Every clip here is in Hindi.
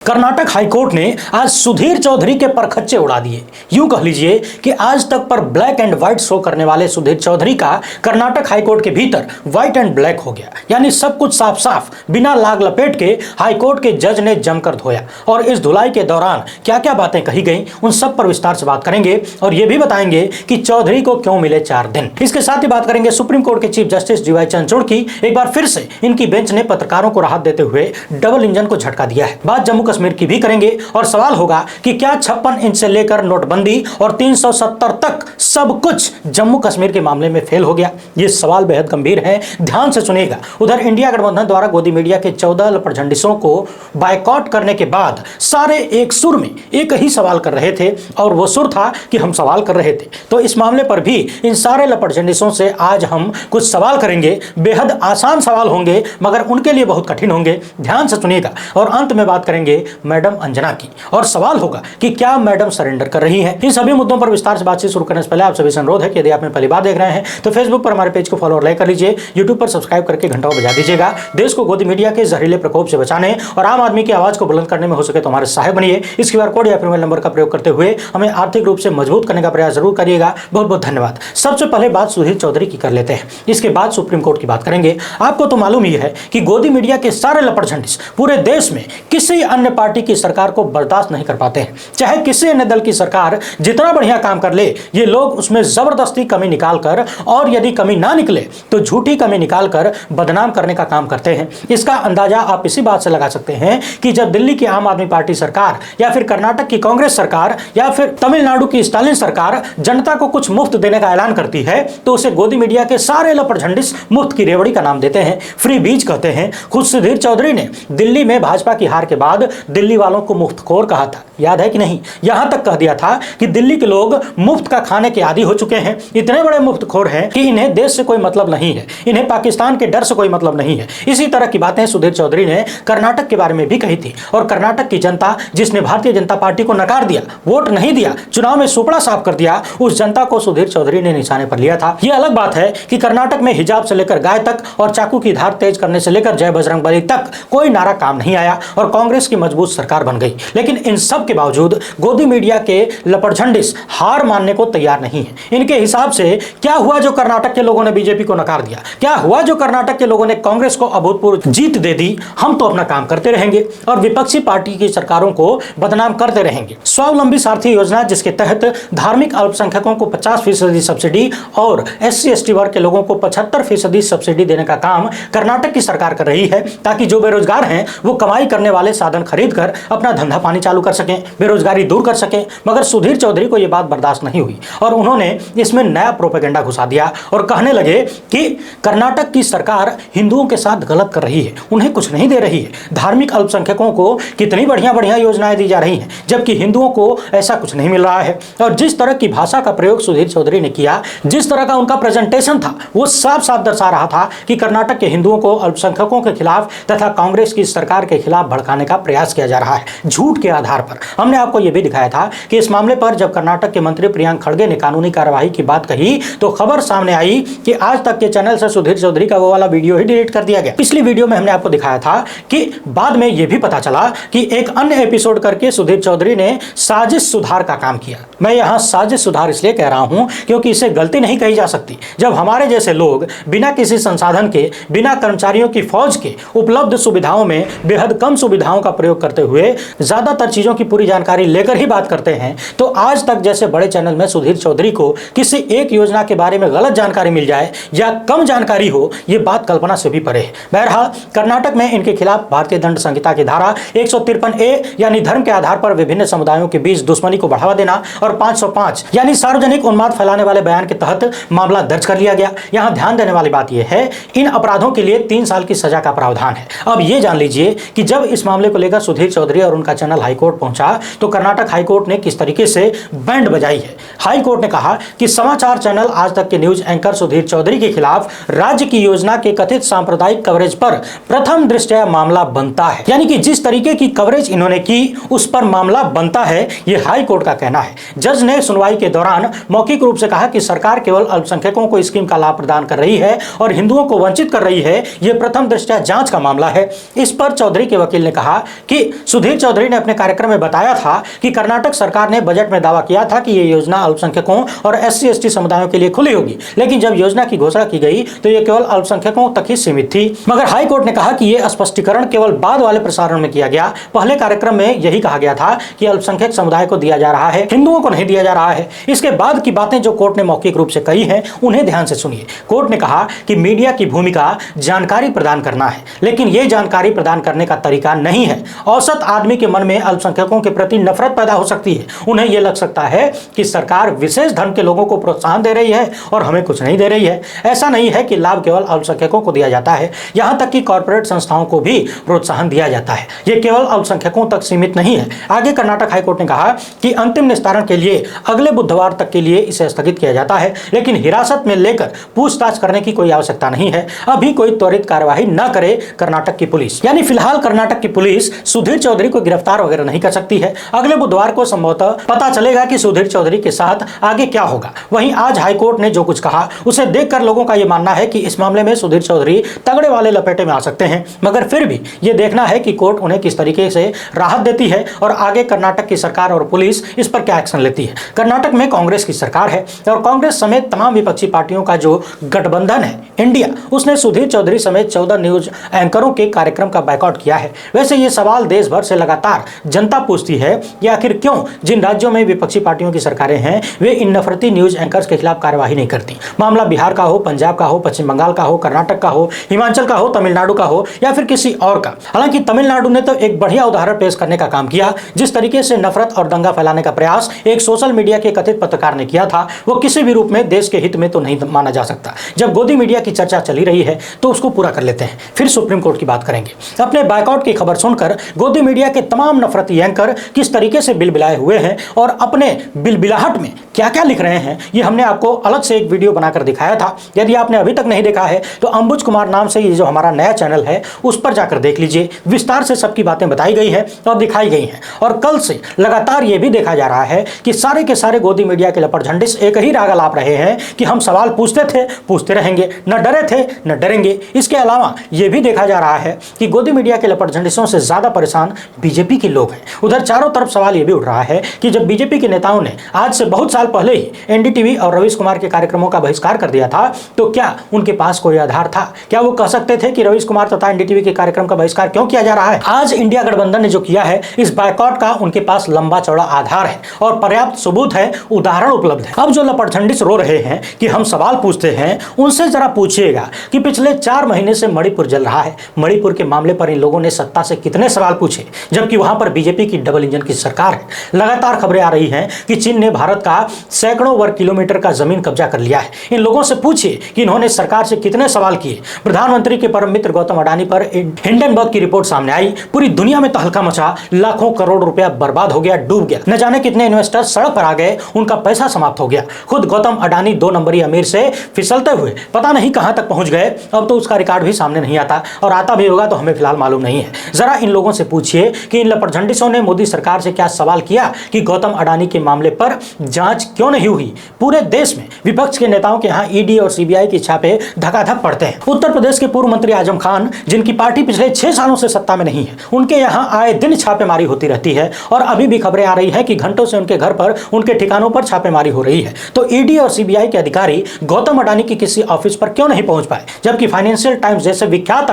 कर्नाटक हाईकोर्ट ने आज सुधीर चौधरी के परखच्चे उड़ा दिए। यूं कह लीजिए कि आज तक पर ब्लैक एंड व्हाइट शो करने वाले सुधीर चौधरी का कर्नाटक हाईकोर्ट के भीतर व्हाइट एंड ब्लैक हो गया, यानी सब कुछ साफ साफ बिना लाग लपेट के हाईकोर्ट के जज ने जमकर धोया। और इस धुलाई के दौरान क्या क्या बातें कही गई उन सब पर विस्तार से बात करेंगे और यह भी बताएंगे कि चौधरी को क्यों मिले 4 दिन। इसके साथ ही बात करेंगे सुप्रीम कोर्ट के चीफ जस्टिस डीवाई चंद्रचूड़ की। एक बार फिर से इनकी बेंच ने पत्रकारों को राहत देते हुए डबल इंजन को झटका दिया है। बात जम्मू कश्मीर की भी करेंगे और सवाल होगा कि क्या 56 इंच से लेकर नोटबंदी और 370 तक सब कुछ जम्मू कश्मीर के मामले में फेल हो गया। यह सवाल बेहद गंभीर है, ध्यान से सुनिएगा। उधर इंडिया गठबंधन द्वारा गोदी मीडिया के 14 लपटझंडिसों को बायकॉट करने के बाद सारे एक सुर में एक ही सवाल कर रहे थे और वो सुर था कि हम सवाल कर रहे थे। तो इस मामले पर भी इन सारे लपटझंडिसों से आज हम कुछ सवाल करेंगे। बेहद आसान सवाल होंगे मगर उनके लिए बहुत कठिन होंगे, ध्यान से सुनिएगा। और अंत में बात करेंगे मैडम अंजना की और सवाल होगा कि क्या मैडम सरेंडर कर रही हैं। इन सभी मुद्दों पर विस्तार से बातचीत शुरू करने से पहले आप सभी से अनुरोध है कि यदि आप पहली बार देख रहे हैं तो फेसबुक पर हमारे पेज को फॉलो और लाइक कर लीजिए, यूट्यूब पर सब्सक्राइब करके घंटा बजा दीजिएगा। देश को गोदी मीडिया के जहरीले प्रकोप से बचाने और आम आदमी की आवाज को बुलंद करने में हो सके तो हमारे सहायक बनिए। इस QR कोड या फिर मोबाइल नंबर का प्रयोग करते हुए हमें आर्थिक रूप से मजबूत करने का प्रयास जरूर करिएगा। बहुत बहुत धन्यवाद। सबसे पहले बात सुधीर चौधरी की कर लेते हैं, इसके बाद सुप्रीम कोर्ट की बात करेंगे। आपको तो मालूम ही है कि गोदी मीडिया के सारे लपटझंडिस पूरे देश में किसी अन्य पार्टी की सरकार को बर्दाश्त नहीं कर पाते हैं। चाहे किसी अन्य दल की सरकार जितना बढ़िया काम कर ले, ये लोग उसमें जबरदस्ती कमी निकालकर और यदि कमी ना निकले तो झूठी कमी निकालकर बदनाम करने का काम करते हैं। इसका अंदाजा आप इसी बात से लगा सकते हैं कि जब दिल्ली की आम आदमी पार्टी सरकार या फिर कर्नाटक की कांग्रेस सरकार या फिर तमिलनाडु की स्टालिन सरकार जनता को कुछ मुफ्त देने का ऐलान करती है तो उसे गोदी मीडिया के सारे लपटझंडिस मुफ्त की रेवड़ी का नाम देते हैं, फ्री बीज कहते हैं। खुद सुधीर चौधरी ने दिल्ली में भाजपा की हार के बाद दिल्ली वालों को मुफ्तखोर कहा था, याद है कि नहीं? यहां तक कह दिया था कि दिल्ली के लोग मुफ्त का खाने के आदी हो चुके हैं, इतने बड़े मुफ्तखोर हैं कि इन्हें देश से कोई मतलब नहीं है, इन्हें पाकिस्तान के डर से कोई मतलब नहीं है। इसी तरह की बातें सुधीर चौधरी ने कर्नाटक के बारे में भी कही थी और कर्नाटक की जनता जिसने भारतीय जनता पार्टी को नकार दिया, वोट नहीं दिया, चुनाव में सुपड़ा साफ कर दिया, उस जनता को सुधीर चौधरी ने निशाने पर लिया था। यह अलग बात है कि कर्नाटक में हिजाब से लेकर गाय तक और चाकू की धार तेज करने से लेकर जय बजरंगबली तक कोई नारा काम नहीं आया और कांग्रेस की मजबूत सरकार बन गई। लेकिन इन सब के बावजूद गोदी मीडिया के लपटझंडिस हार मानने को तैयार नहीं है। इनके हिसाब से क्या हुआ जो कर्नाटक के लोगों ने बीजेपी को नकार दिया, क्या हुआ जो कर्नाटक के लोगों ने कांग्रेस को अभूतपूर्व जीत दे दी। हम तो अपना काम करते रहेंगे और विपक्षी पार्टी की सरकारों को बदनाम करते रहेंगे। स्वावलंबी सारथी योजना जिसके तहत धार्मिक अल्पसंख्यकों को 50% सब्सिडी और SC/ST वर्ग के लोगों को 75% सब्सिडी देने का काम कर्नाटक की सरकार कर रही है ताकि जो बेरोजगार हैं वो कमाई करने वाले साधन खरीद कर अपना धंधा पानी चालू कर सकें, बेरोजगारी दूर कर सकें। मगर सुधीर चौधरी को यह बात बर्दाश्त नहीं हुई और उन्होंने इसमें नया प्रोपेगेंडा घुसा दिया और कहने लगे कि कर्नाटक की सरकार हिंदुओं के साथ गलत कर रही है, उन्हें कुछ नहीं दे रही है। धार्मिक अल्पसंख्यकों को कितनी बढ़िया बढ़िया योजनाएं दी जा रही हैं जबकि हिंदुओं को ऐसा कुछ नहीं मिल रहा है। और जिस तरह की भाषा का प्रयोग सुधीर चौधरी ने किया, जिस तरह का उनका प्रेजेंटेशन था, वो साफ साफ दर्शा रहा था कि कर्नाटक के हिंदुओं को अल्पसंख्यकों के खिलाफ तथा कांग्रेस की सरकार के खिलाफ भड़काने का प्रयास किया जा रहा है झूठ के आधार पर। हमने आपको यह भी दिखाया था कि इस मामले पर जब कर्नाटक के मंत्री प्रियंक खड़गे ने कानूनी कार्रवाई की बात कही तो खबर सामने आई कि आज तक के चैनल से सुधीर चौधरी का वो वाला वीडियो ही डिलीट कर दिया गया। पिछली वीडियो में हमने आपको दिखाया था कि बाद में यह भी पता चला कि एक अन्य एपिसोड करके सुधीर चौधरी ने साजिश सुधार का काम किया। मैं यहां साजिश सुधार इसलिए कह रहा हूं क्योंकि इसे गलती नहीं कही जा सकती जब हमारे जैसे लोग बिना किसी संसाधन के, बिना कर्मचारियों की फौज के उपलब्ध सुविधाओं में बेहद कम सुविधाओं का प्रयोग करते हुए ज्यादातर चीजों की पूरी जानकारी लेकर ही बात करते हैं। तो आज तक जैसे बड़े चैनल में सुधीर चौधरी को किसी एक योजना के बारे में गलत जानकारी मिल जाए या कम जानकारी हो, यह बात कल्पना से भी परे है। बहरहाल कर्नाटक में इनके खिलाफ भारतीय दंड संहिता की धारा 153A यानी धर्म के आधार पर विभिन्न समुदायों के बीच दुश्मनी को बढ़ावा देना और 505 यानी सार्वजनिक उन्माद फैलाने वाले बयान के तहत मामला दर्ज कर लिया गया। यहां ध्यान देने वाली बात यह है, इन अपराधों के लिए 3 साल की सजा का प्रावधान है। अब यह जान लीजिए कि जब इस मामले को लेकर सुधीर चौधरी और उनका चैनल हाईकोर्ट पहुंचा तो कर्नाटक हाईकोर्ट ने किस तरीके से बैंड बजाई है। हाईकोर्ट ने कहा कि समाचार चैनल आज तक के न्यूज एंकर सुधीर चौधरी के खिलाफ राज्य की योजना के कथित सांप्रदायिक कवरेज पर प्रथम दृष्टया मामला बनता है, यानी कि जिस तरीके की कवरेज इन्होंने की उस पर मामला बनता है, यह हाईकोर्ट का कहना है। जज ने सुनवाई के दौरान मौखिक रूप से कहा कि सरकार केवल अल्पसंख्यकों को स्कीम का लाभ प्रदान कर रही है और हिंदुओं को वंचित कर रही है, यह प्रथम दृष्टया जांच का मामला है। इस पर चौधरी के वकील ने कहा कि सुधीर चौधरी ने अपने कार्यक्रम में बताया था कि कर्नाटक सरकार ने बजट में दावा किया था कि ये योजना अल्पसंख्यकों और SC/ST समुदायों के लिए खुली होगी, लेकिन जब योजना की घोषणा की गई तो ये केवल अल्पसंख्यकों तक ही सीमित थी। मगर हाई कोर्ट ने कहा कि यह स्पष्टीकरण केवल बाद वाले प्रसारण में किया गया। पहले कार्यक्रम में यही कहा गया था कि अल्पसंख्यक समुदाय को दिया जा रहा है, हिंदुओं को नहीं दिया जा रहा है। इसके बाद की बातें जो कोर्ट ने मौखिक रूप से कही हैं, उन्हें ध्यान से सुनिए। कोर्ट ने कहा कि मीडिया की भूमिका जानकारी प्रदान करना है, लेकिन यह जानकारी प्रदान करने का तरीका नहीं है। औसत आदमी के मन में अल्पसंख्यकों के प्रति नफरत पैदा हो सकती है। उन्हें यह लग सकता है कि सरकार विशेष धर्म के लोगों को प्रोत्साहन दे रही है और हमें कुछ नहीं दे रही है। ऐसा नहीं है कि लाभ केवल अल्पसंख्यकों को दिया जाता है, यहां तक कि कॉर्पोरेट संस्थाओं को भी प्रोत्साहन दिया जाता है। यह केवल अल्पसंख्यकों तक सीमित नहीं है। आगे कर्नाटक हाईकोर्ट ने कहा कि अंतिम निस्तारण के लिए अगले बुधवार तक के लिए इसे स्थगित किया जाता है, लेकिन हिरासत में लेकर पूछताछ करने की कोई आवश्यकता नहीं है। अभी कोई त्वरित कार्यवाही न करे कर्नाटक की पुलिस। यानी फिलहाल कर्नाटक की पुलिस सुधीर चौधरी को गिरफ्तार वगैरह नहीं कर सकती है। अगले बुधवार को संभवतः पता चलेगा कि सुधीर चौधरी के साथ आगे क्या होगा। वहीं आज हाईकोर्ट ने जो कुछ कहा उसे देखकर लोगों का यह मानना है कि इस मामले में सुधीर चौधरी तगड़े वाले लपेटे में आ सकते हैं। मगर फिर भी यह देखना है कि कोर्ट उन्हें किस तरीके से राहत देती है और आगे कर्नाटक की सरकार और पुलिस इस पर क्या एक्शन लेती है। कर्नाटक में कांग्रेस की सरकार है और कांग्रेस समेत तमाम विपक्षी पार्टियों का जो गठबंधन है इंडिया, उसने सुधीर चौधरी समेत 14 न्यूज एंकरों के कार्यक्रम का बायकॉट किया है। वैसे ये सवाल देश भर से लगातार जनता पूछती है कि आखिर क्यों जिन राज्यों में विपक्षी पार्टियों की सरकारें हैं वे इन नफरती न्यूज एंकर्स के खिलाफ कार्यवाही नहीं करती। मामला बिहार का हो, पंजाब का हो, पश्चिम बंगाल का हो, कर्नाटक का हो, हिमाचल का हो, तमिलनाडु का हो या फिर किसी और का। हालांकि तमिलनाडु ने तो एक बढ़िया उदाहरण पेश करने का काम किया। जिस तरीके से नफरत और दंगा फैलाने का प्रयास एक सोशल मीडिया के कथित पत्रकार ने किया था, वो किसी भी रूप में देश के हित में तो नहीं माना जा सकता। जब गोदी मीडिया की चर्चा चली रही है तो उसको पूरा कर लेते हैं, फिर सुप्रीम कोर्ट की बात करेंगे। अपने बायकॉट की खबर सुनकर गोदी मीडिया के तमाम नफरती एंकर किस तरीके से बिलबिलाए हुए हैं और अपने बिलबिलाहट में क्या क्या लिख रहे हैं, ये हमने आपको अलग से एक वीडियो बनाकर दिखाया था। यदि आपने अभी तक नहीं देखा है तो अंबुज कुमार नाम से ये जो हमारा नया चैनल है उस पर जाकर देख लीजिए। विस्तार से सबकी बातें बताई गई हैं और दिखाई गई हैं। और कल से लगातार ये भी देखा जा रहा है कि सारे के सारे गोदी मीडिया के लपटझंडिस एक ही राग अलाप रहे हैं कि हम सवाल पूछते थे, पूछते रहेंगे, न डरे थे न डरेंगे। इसके अलावा यह भी देखा जा रहा है कि गोदी मीडिया के लपटझंडिसों से ज्यादा परेशान बीजेपी के लोग हैं। उधर चारों तरफ सवाल यह भी उठ रहा है कि जब बीजेपी के नेताओं ने आज से बहुत साल पहले ही एनडीटीवी और रवीश कुमार के कार्यक्रमों का बहिष्कार कर दिया था तो क्या उनके पास कोई आधार था? क्या वो कह सकते थे कि रवीश कुमार तथा एनडीटीवी के कार्यक्रम का बहिष्कार क्यों किया जा रहा है? आज इंडिया गठबंधन ने जो किया है, इस बायकॉट का उनके पास लंबा चौड़ा आधार है और पर्याप्त सबूत है, उदाहरण उपलब्ध है। अब जो लपटझंडिस रो रहे हैं कि हम सवाल पूछते हैं, उनसे जरा पूछिएगा कि पिछले 4 महीने से मणिपुर जल रहा है। मणिपुर के मामले पर इन लोगों ने सत्ता से कितने सवाल पूछे, जबकि वहां पर बीजेपी की डबल इंजन की सरकार है। लगातार खबरें आ रही हैं कि चीन ने भारत का सैकड़ों वर्ग किलोमीटर का जमीन कब्जा कर लिया है। इन लोगों से पूछिए कि इन्होंने सरकार से कितने सवाल किए। प्रधानमंत्री के परम मित्र गौतम अडानी पर हिंडनबर्ग की रिपोर्ट सामने आई, पूरी दुनिया में तहलका मचा, लाखों करोड़ रुपया बर्बाद हो गया, डूब गया। न जाने कितने इन्वेस्टर सड़क पर आ गए, उनका पैसा समाप्त हो गया। खुद गौतम अडानी 2 नंबरी अमीर से फिसलते हुए पता नहीं कहां तक पहुंच गए। अब तो उसका रिकॉर्ड भी सामने नहीं आता और आता भी होगा तो हमें फिलहाल मालूम नहीं है। जरा इन लोगों से पूछिए कि इन लपटझंडिसों ने मोदी सरकार से क्या सवाल किया कि गौतम अडानी के मामले पर जांच क्यों नहीं हुई। पूरे देश में विपक्ष के नेताओं के यहां ईडी और सीबीआई के छापे धकाधक पड़ते हैं। उत्तर प्रदेश के पूर्व मंत्री आजम खान, जिनकी पार्टी पिछले 6 सालों से सत्ता में नहीं है, उनके यहां आए दिन छापेमारी होती रहती है और अभी भी खबरें आ रही है कि घंटों से उनके घर पर, उनके ठिकानों पर छापेमारी हो रही है। तो ईडी और सीबीआई के अधिकारी गौतम अडानी की किसी ऑफिस पर क्यों नहीं पहुंच पाए, जबकि फाइनेंशियल टाइम्स जैसे विख्यात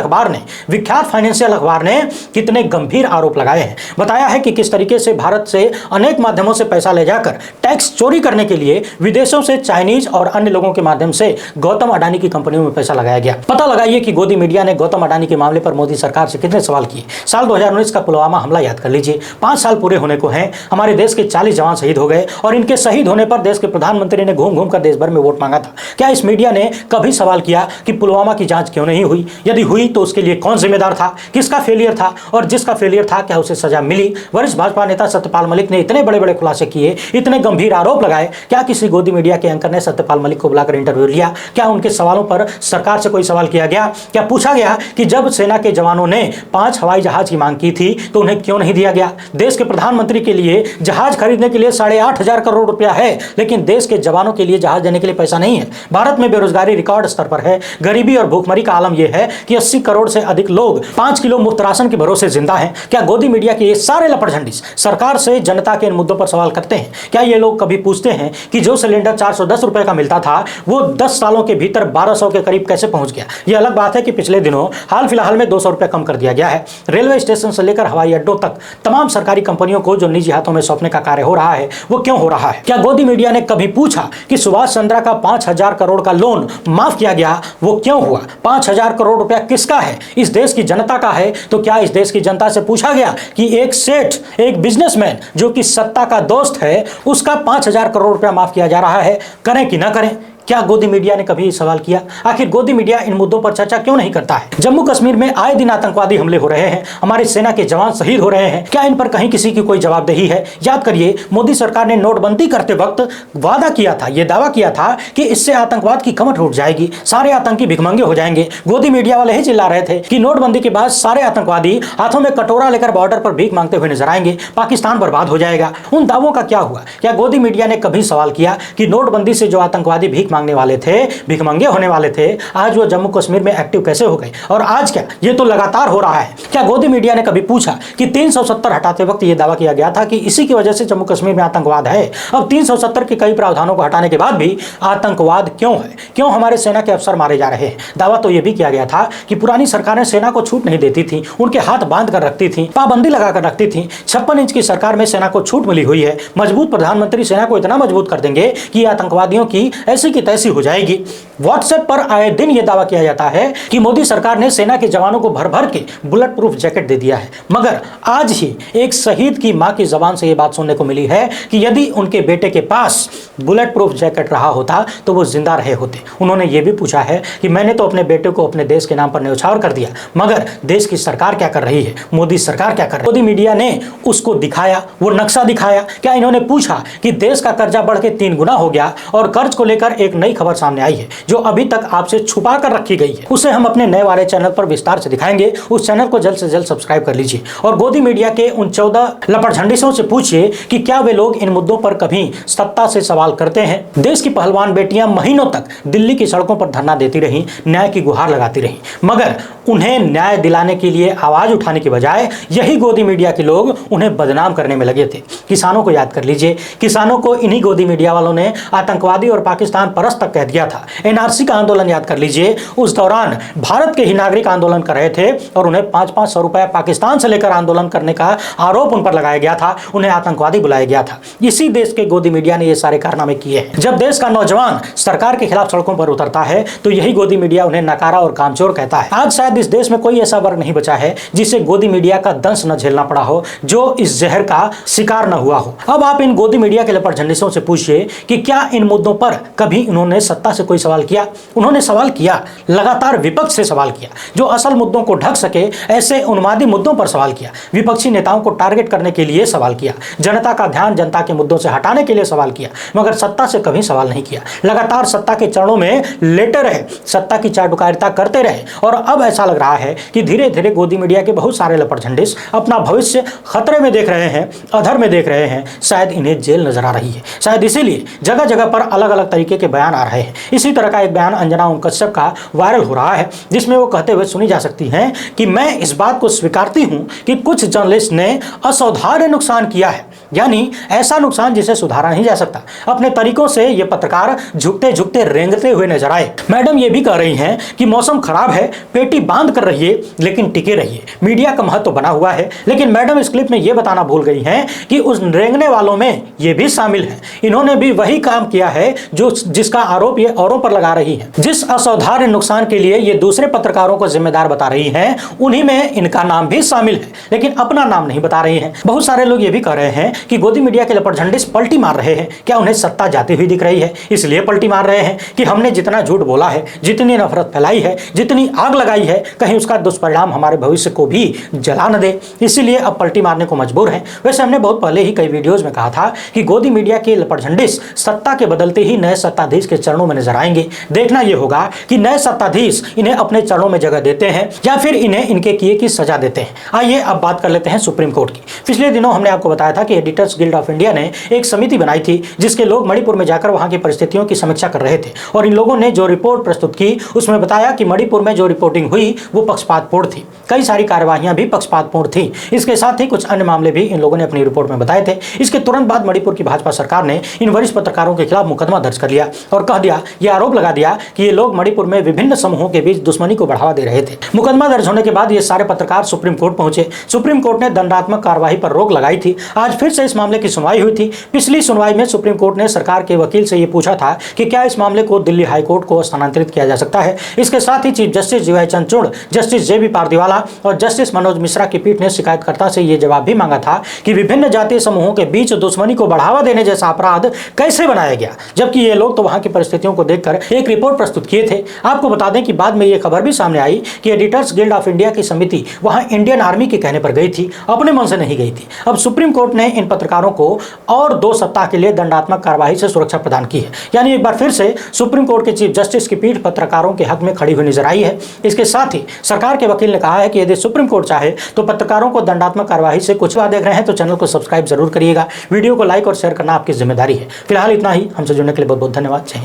फाइनेंशियल अखबार ने कितने गंभीर आरोप लगाए हैं। बताया है कि किस तरीके से भारत से अनेक माध्यमों से पैसा ले जाकर टैक्स चोरी करने के लिए विदेशों से चाइनीज और अन्य लोगों के माध्यम से गौतम अडानी की कंपनियों में पैसा लगाया गया। पता लगाइए कि गोदी मीडिया ने गौतम अडानी के मामले पर मोदी सरकार से कितने सवाल किए। साल 2019 का पुलवामा हमला याद कर लीजिए। 5 साल पूरे होने को हैं। हमारे देश के 40 जवान शहीद हो गए और इनके शहीद होने पर देश के प्रधानमंत्री ने घूम घूम कर देश भर में वोट मांगा था। क्या इस मीडिया ने कभी सवाल किया कि पुलवामा की जांच क्यों नहीं हुई? यदि हुई तो उसके लिए कौन जिम्मेदार था, किसका फेलियर था और जिसका फेलियर था क्या उसे सजा मिली? वरिष्ठ भाजपा नेता सत्यपाल मलिक ने इतने बड़े बड़े खुलासे किए, इतने गंभीर आरोप लगाए। क्या किसी गोदी मीडिया के एंकर ने सत्यपाल मलिक को बुलाकर इंटरव्यू लिया? क्या उनके सवालों पर सरकार से कोई सवाल किया गया? क्या पूछा गया कि जब सेना के जवानों ने 5 हवाई जहाज की मांग की थी तो उन्हें क्यों नहीं दिया गया? देश के प्रधानमंत्री के लिए जहाज खरीदने के लिए 8,500 करोड़ रुपया है, लेकिन देश के जवानों के लिए जहाज देने के लिए पैसा नहीं है। भारत में बेरोजगारी रिकॉर्ड स्तर पर है। गरीबी और भूखमरी का आलम यह है कि 80 करोड़ से अधिक लोग 5 किलो मुफ्त राशन के भरोसे जिंदा जिंदा हैं? क्या गोदी मीडिया के ये सारे लपड़झंडिस सरकार से जनता के इन मुद्दों पर सवाल करते हैं? क्या ये लोग कभी पूछते हैं कि जो सिलेंडर 410 रुपए का मिलता था वो 10 सालों के भीतर 1200 के करीब कैसे पहुंच गया? ये अलग बात है कि पिछले दिनों हाल फिलहाल में 200 रुपए कम कर दिया गया है। रेलवे स्टेशन से लेकर हवाई अड्डों तक तमाम सरकारी कंपनियों को जो निजी हाथों में सौंपने का कार्य हो रहा है वो क्यों हो रहा है? क्या गोदी मीडिया ने कभी पूछा कि सुभाष चंद्रा का 5000 करोड़ का लोन माफ किया गया, वो क्यों हुआ? 5000 करोड़ रुपया किसका है? इस देश की जनता का है। तो क्या इस देश की जनता से पूछा गया कि एक सेठ, एक बिजनेसमैन जो कि सत्ता का दोस्त है, उसका 5000 करोड़ रुपया माफ किया जा रहा है? करें कि ना करें? क्या गोदी मीडिया ने कभी सवाल किया? आखिर गोदी मीडिया इन मुद्दों पर चर्चा क्यों नहीं करता है? जम्मू कश्मीर में आए दिन आतंकवादी हमले हो रहे हैं, हमारे सेना के जवान शहीद हो रहे हैं, क्या इन पर कहीं किसी की कोई जवाबदेही है? याद करिए, मोदी सरकार ने नोटबंदी करते वक्त वादा किया था, यह दावा किया था कि इससे आतंकवाद की कमर टूट जाएगी, सारे आतंकी भिखमंगे हो जाएंगे। गोदी मीडिया वाले ही चिल्ला रहे थे कि नोटबंदी के बाद सारे आतंकवादी हाथों में कटोरा लेकर बॉर्डर पर भीख मांगते हुए नजर आएंगे, पाकिस्तान बर्बाद हो जाएगा। उन दावों का क्या हुआ? क्या गोदी मीडिया ने कभी सवाल किया कि नोटबंदी से जो आतंकवादी भीख मांगने वाले थे, भिखमंगे होने वाले थे, आज वो जम्मू कश्मीर में एक्टिव कैसे हो गए? और आज क्या, ये तो लगातार हो रहा है। क्या गोदी मीडिया ने कभी पूछा कि 370 हटाते वक्त ये दावा किया गया था कि इसी की वजह से जम्मू कश्मीर में आतंकवाद है? अब 370 के कई प्रावधानों को हटाने के बाद भी आतंकवाद क्यों है? क्यों हमारे सेना के अफसर मारे जा रहे हैं? दावा तो यह भी किया गया था कि पुरानी सरकारें सेना को छूट नहीं देती थी, उनके हाथ बांध कर रखती थी, पाबंदी लगाकर रखती थी। 56 इंच की सरकार में सेना को छूट मिली हुई है। मजबूत प्रधानमंत्री सेना को इतना मजबूत कर देंगे कि आतंकवादियों की ऐसी की तैसी हो जाएगी। व्हाट्सएप पर आए दिन यह दावा किया जाता है कि मोदी सरकार ने सेना के जवानों को भर भर के बुलेट प्रूफ जैकेट दे दिया है, मगर आज ही एक शहीद की मां की जबान से यह बात सुनने को मिली है कि यदि उनके बेटे के पास बुलेट प्रूफ जैकेट रहा होता तो वो जिंदा रहे होते। उन्होंने ये भी पूछा है कि मैंने तो अपने बेटे को अपने देश के नाम पर न्यौछावर कर दिया, मगर देश की सरकार क्या कर रही है, मोदी सरकार क्या कर रही है? मोदी मीडिया ने उसको दिखाया, वो नक्शा दिखाया। क्या इन्होंने पूछा कि देश का कर्जा बढ़ के 3 गुना हो गया और कर्ज को लेकर एक नई खबर सामने आई है जो अभी तक आपसे छुपा कर रखी गई है, उसे हम अपने नए वाले चैनल पर विस्तार से दिखाएंगे। उस चैनल को जल्द से जल्द सब्सक्राइब कर लीजिए और गोदी मीडिया के उन 14 लपड़झंडिसों से पूछिए कि क्या वे लोग इन मुद्दों पर कभी सत्ता से सवाल करते हैं? देश की पहलवान बेटियां महीनों तक दिल्ली की सड़कों पर धरना देती रहीं, न्याय की गुहार लगाती रहीं, मगर उन्हें न्याय दिलाने के लिए आवाज उठाने की बजाय यही गोदी मीडिया के लोग उन्हें बदनाम करने में लगे थे। किसानों को याद कर लीजिए, किसानों को इन्हीं गोदी मीडिया वालों ने आतंकवादी और पाकिस्तान परस्त तक कह दिया था। एनआरसी का आंदोलन याद कर लीजिए, उस दौरान भारत के ही नागरिक आंदोलन कर रहे थे और उन्हें 500-500 रुपए पाकिस्तान से लेकर आंदोलन करने का आरोप उन पर लगाया गया था, उन्हें आतंकवादी बुलाया गया था। इसी देश के गोदी मीडिया ने ये सारे कारनामे किए हैं। जब देश का नौजवान सरकार के खिलाफ सड़कों पर उतरता है तो यही गोदी मीडिया उन्हें नकारा और कामचोर कहता है। आज शायद इस देश में कोई ऐसा वर्ग नहीं बचा है जिसे गोदी मीडिया का दंश न झेलना पड़ा हो, जो इस जहर का शिकार न हुआ हो। अब आप इन गोदी मीडिया के लपड़झंडिसों से पूछिए कि क्या इन मुद्दों पर कभी उन्होंने सत्ता से कोई सवाल किया? उन्होंने सवाल किया, लगातार विपक्ष से सवाल किया, जो असल मुद्दों को ढक सके ऐसे उन्मादी मुद्दों पर सवाल किया, विपक्षी नेताओं को टारगेट करने के लिए सवाल किया, जनता का ध्यान जनता के मुद्दों से हटाने के लिए सवाल किया, मगर सत्ता से कभी सवाल नहीं किया। लगातार सत्ता के चरणों में लेटे रहे, सत्ता की चाटुकारिता करते रहे और अब ऐसा लग रहा है कि धीरे धीरे गोदी मीडिया के बहुत सारे लपड़झंडिस अपना भविष्य खतरे में देख रहे हैं, अधर में देख रहे हैं। शायद इन्हें जेल नजर आ रही है, शायद इसीलिए जगह जगह पर अलग अलग तरीके के बयान आ रहे हैं। इसी तरह का एक बयान अंजना ओम कश्यप का वायरल हो रहा है, जिसमें वो कहते हुए सुनी जा सकती हैं कि मैं इस बात को स्वीकारती हूं कि कुछ जर्नलिस्ट ने असाधारण नुकसान किया है, यानी ऐसा नुकसान जिसे सुधारा नहीं जा सकता। अपने तरीकों से ये पत्रकार झुकते झुकते रेंगते हुए नजर आए। मैडम ये भी कह रही हैं कि मौसम खराब है, पेटी बांध कर रहिए लेकिन टिके रहिए। मीडिया का महत्व बना हुआ है, लेकिन मैडम इस क्लिप में यह बताना भूल गई हैं कि उस रेंगने वालों में ये भी शामिल है। इन्होंने भी वही काम किया है जो जिसका आरोप ये औरों पर लगा रही है। जिस असाधारण नुकसान के लिए ये दूसरे पत्रकारों को जिम्मेदार बता रही हैं, उन्हीं में इनका नाम भी शामिल है, लेकिन अपना नाम नहीं बता रही हैं। बहुत सारे लोग ये भी कह रहे हैं कि गोदी मीडिया के लपड़झंडिस पलटी मार रहे हैं। क्या उन्हें सत्ता जाती हुई दिख रही है, इसलिए पलटी मार रहे हैं कि हमने जितना झूठ बोला है, जितनी नफरत फैलाई है, जितनी आग लगाई है, कहीं उसका दुष्परिणाम हमारे भविष्य को भी जला न दे, इसीलिए अब पलटी मारने को मजबूर हैं। वैसे हमने बहुत पहले ही कई वीडियोज में कहा था कि गोदी मीडिया के लपड़झंडिस सत्ता के बदलते ही नए सत्ताधीश के चरणों में नजर आएंगे। देखना यह होगा कि नए सत्ताधीश इन्हें अपने चरणों में जगह देते हैं या फिर इन्हें इनके किए की सजा देते हैं। आइए अब बात कर लेते हैं सुप्रीम कोर्ट की। पिछले दिनों हमने आपको बताया था कि एडिटर्स गिल्ड ऑफ इंडिया ने एक समिति बनाई थी, जिसके लोग मणिपुर में जाकर वहां की परिस्थितियों की समीक्षा कर रहे थे। और इन लोगों ने जो रिपोर्ट प्रस्तुत की उसमें बताया कि मणिपुर में जो रिपोर्टिंग हुई वो पक्षपातपूर्ण थी, कई सारी कार्यवाहियां भी पक्षपातपूर्ण थी। इसके साथ ही कुछ अन्य मामले भी इन लोगों ने अपनी रिपोर्ट में बताए थे। इसके तुरंत बाद मणिपुर की भाजपा सरकार ने इन वरिष्ठ पत्रकारों के खिलाफ मुकदमा दर्ज कर लिया और कह दिया, यह आरोप लगा दिया कि ये लोग मणिपुर में विभिन्न समूहों के बीच दुश्मनी को बढ़ावा दे रहे थे। मुकदमा दर्ज होने के बाद ये सारे पत्रकार सुप्रीम कोर्ट पहुंचे। सुप्रीम कोर्ट ने दंडात्मक कार्रवाई पर रोक लगाई थी। आज फिर से इस मामले की सुनवाई हुई थी। पिछली सुनवाई में सुप्रीम कोर्ट ने सरकार के वकील से यह पूछा था कि क्या इस मामले को दिल्ली हाई कोर्ट को स्थानांतरित किया जा सकता है। इसके साथ ही chief justice GY Chandrachud, justice JB. Pardiwala और जस्टिस मनोज मिश्रा की पीठ ने शिकायतकर्ता से यह जवाब भी मांगा था कि विभिन्न जातीय समूहों के बीच दुश्मनी को बढ़ावा देने जैसा अपराध कैसे बनाया गया, जबकि ये लोग तो वहां की परिस्थितियों को देखकर एक रिपोर्ट प्रस्तुत किए थे। आपको बता दें कि बाद में यह खबर भी सामने आई कि एडिटर्स गिल्ड ऑफ इंडिया की समिति वहां इंडियन आर्मी के कहने पर गई थी, अपने मन से नहीं गई थी। अब सुप्रीम कोर्ट ने इन पत्रकारों को और 2 सप्ताह के लिए दंडात्मक कार्रवाई से सुरक्षा प्रदान की है। यानी एक बार फिर से सुप्रीम कोर्ट के चीफ जस्टिस की पीठ पत्रकारों के हक में खड़ी हुई नजर आई है। इसके साथ ही सरकार के वकील ने कहा है कि यदि सुप्रीम कोर्ट चाहे तो पत्रकारों को दंडात्मक कार्रवाई से कुछ देख रहे हैं तो चैनल को सब्सक्राइब जरूर करिएगा। वीडियो को लाइक और शेयर करना आपकी जिम्मेदारी है। फिलहाल इतना ही। हमसे जुड़ने के लिए बहुत बहुत धन्यवाद। जय हिंद।